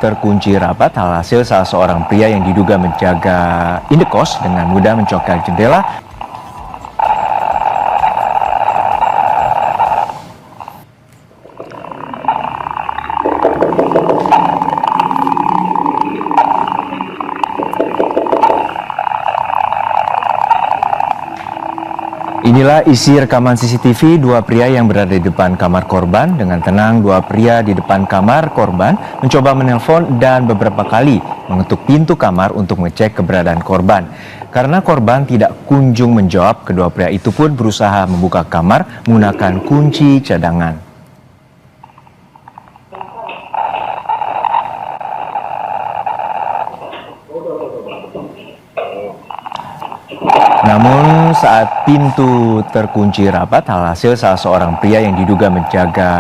terkunci rapat, alhasil salah seorang pria yang diduga menjaga indekos dengan mudah mencongkel jendela. Inilah isi rekaman CCTV dua pria yang berada di depan kamar korban. Dengan tenang, dua pria di depan kamar korban mencoba menelpon dan beberapa kali mengetuk pintu kamar untuk mengecek keberadaan korban. Karena korban tidak kunjung menjawab, kedua pria itu pun berusaha membuka kamar menggunakan kunci cadangan. Namun saat pintu terkunci rapat, alhasil salah seorang pria yang diduga menjaga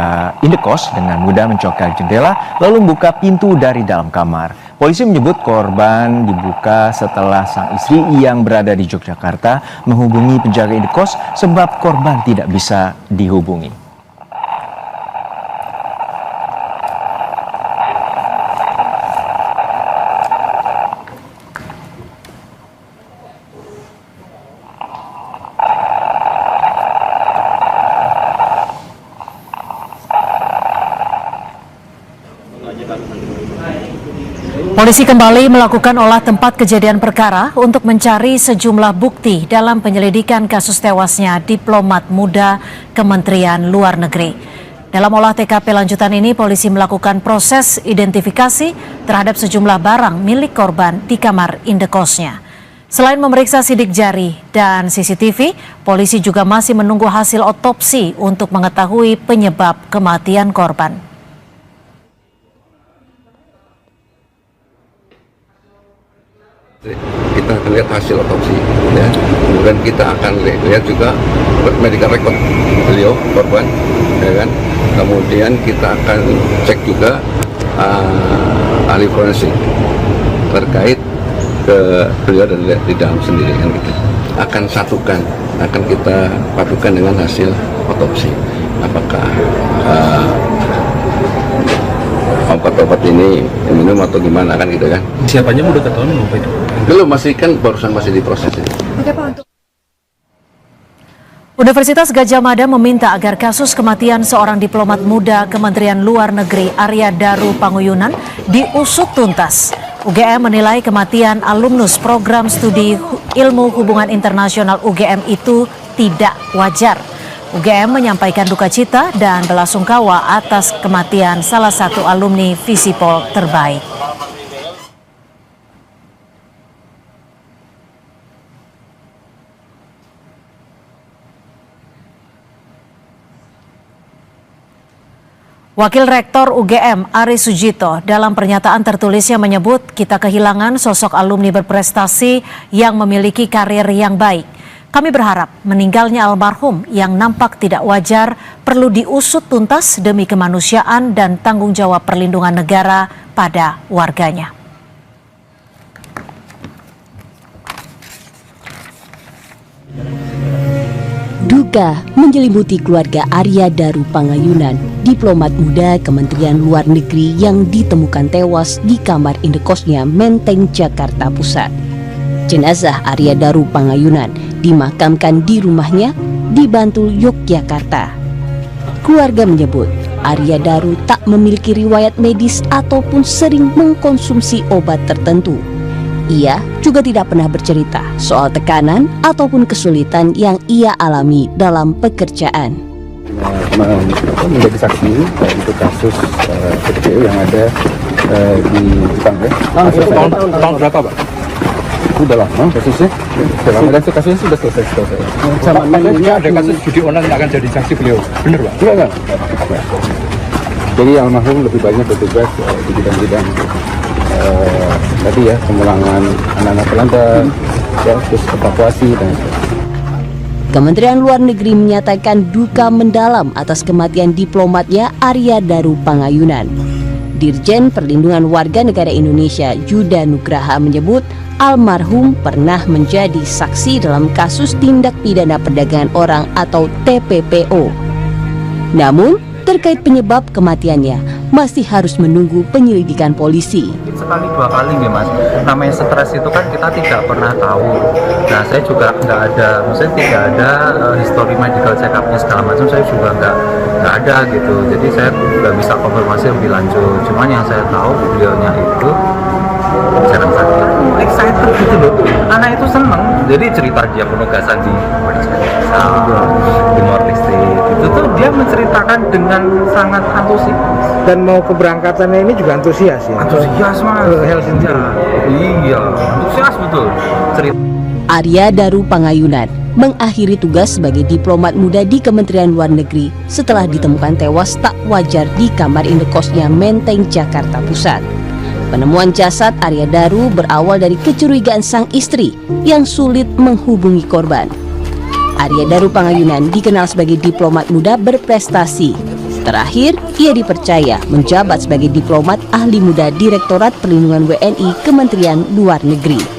indekos dengan mudah mencongkel jendela lalu membuka pintu dari dalam kamar. Polisi menyebut korban dibuka setelah sang istri yang berada di Yogyakarta menghubungi penjaga indekos sebab korban tidak bisa dihubungi. Polisi kembali melakukan olah tempat kejadian perkara untuk mencari sejumlah bukti dalam penyelidikan kasus tewasnya diplomat muda Kementerian Luar Negeri. Dalam olah TKP lanjutan ini, polisi melakukan proses identifikasi terhadap sejumlah barang milik korban di kamar indekosnya. Selain memeriksa sidik jari dan CCTV, polisi juga masih menunggu hasil otopsi untuk mengetahui penyebab kematian korban. Kita akan lihat hasil otopsi, ya. Kemudian kita akan lihat juga medical record beliau korban, ya kan. Kemudian kita akan cek juga ahli forensik terkait ke beliau dan lihat di dalam sendiri, kan gitu. Akan satukan, akan kita padukan dengan hasil otopsi. Apakah obat-obat ini minum atau gimana, kan gitu kan. Siapanya udah ketahuan belum Pak? Belum, masih diproses ini. Oke, Pak. Universitas Gadjah Mada meminta agar kasus kematian seorang diplomat muda Kementerian Luar Negeri Arya Daru Panguyunan diusut tuntas. UGM menilai kematian alumnus program studi ilmu hubungan internasional UGM itu tidak wajar. UGM menyampaikan duka cita dan belasungkawa atas kematian salah satu alumni Visipol terbaik. Wakil Rektor UGM Ari Sujito dalam pernyataan tertulisnya menyebut kita kehilangan sosok alumni berprestasi yang memiliki karir yang baik. Kami berharap meninggalnya almarhum yang nampak tidak wajar perlu diusut tuntas demi kemanusiaan dan tanggung jawab perlindungan negara pada warganya. Duka menyelimuti keluarga Arya Daru Panguyunan, diplomat muda Kementerian Luar Negeri yang ditemukan tewas di kamar indekosnya Menteng, Jakarta Pusat. Jenazah Arya Daru Panguyunan dimakamkan di rumahnya di Bantul, Yogyakarta. Keluarga menyebut Arya Daru tak memiliki riwayat medis ataupun sering mengkonsumsi obat tertentu. Ia juga tidak pernah bercerita soal tekanan ataupun kesulitan yang ia alami dalam pekerjaan. Menjadi saksi untuk kasus PDPU yang ada di Jepang, ya. Tahun berapa, Pak? Udah lama kasusnya. Dan kasusnya sudah selesai. Ini ada kasus judi online yang akan jadi saksi beliau, benar Pak? Iya. Jadi almarhum lebih banyak bertugas di bidang-bidang tadi ya, pemulangan anak-anak pelantar, ya, terus evakuasi dan sebagainya. Kementerian Luar Negeri menyatakan duka mendalam atas kematian diplomatnya Arya Daru Panguyunan. Dirjen Perlindungan Warga Negara Indonesia Yuda Nugraha menyebut almarhum pernah menjadi saksi dalam kasus tindak pidana perdagangan orang atau TPPO. Namun, terkait penyebab kematiannya masih harus menunggu penyelidikan polisi. Sekali dua kali nih Mas, namanya stres itu kan kita tidak pernah tahu. Nah saya juga nggak ada, maksudnya tidak ada history medical check up-nya segala macam, saya juga nggak ada gitu. Jadi saya nggak bisa konfirmasi lebih lanjut. Cuman yang saya tahu beliaunya itu jarang sakit, excited gitu loh. Anak itu seneng, jadi cerita dia penugasan di Timor Leste itu tuh dia menceritakan dengan sangat antusias. Dan mau keberangkatannya ini juga antusias ya? Antusias Mas. Helsinki. Iya, antusias betul. Cerita. Arya Daru Pangayunan mengakhiri tugas sebagai diplomat muda di Kementerian Luar Negeri setelah ditemukan tewas tak wajar di kamar indekosnya Menteng, Jakarta Pusat. Penemuan jasad Arya Daru berawal dari kecurigaan sang istri yang sulit menghubungi korban. Arya Daru Pangayunan dikenal sebagai diplomat muda berprestasi. Terakhir, ia dipercaya menjabat sebagai diplomat ahli muda Direktorat Perlindungan WNI Kementerian Luar Negeri.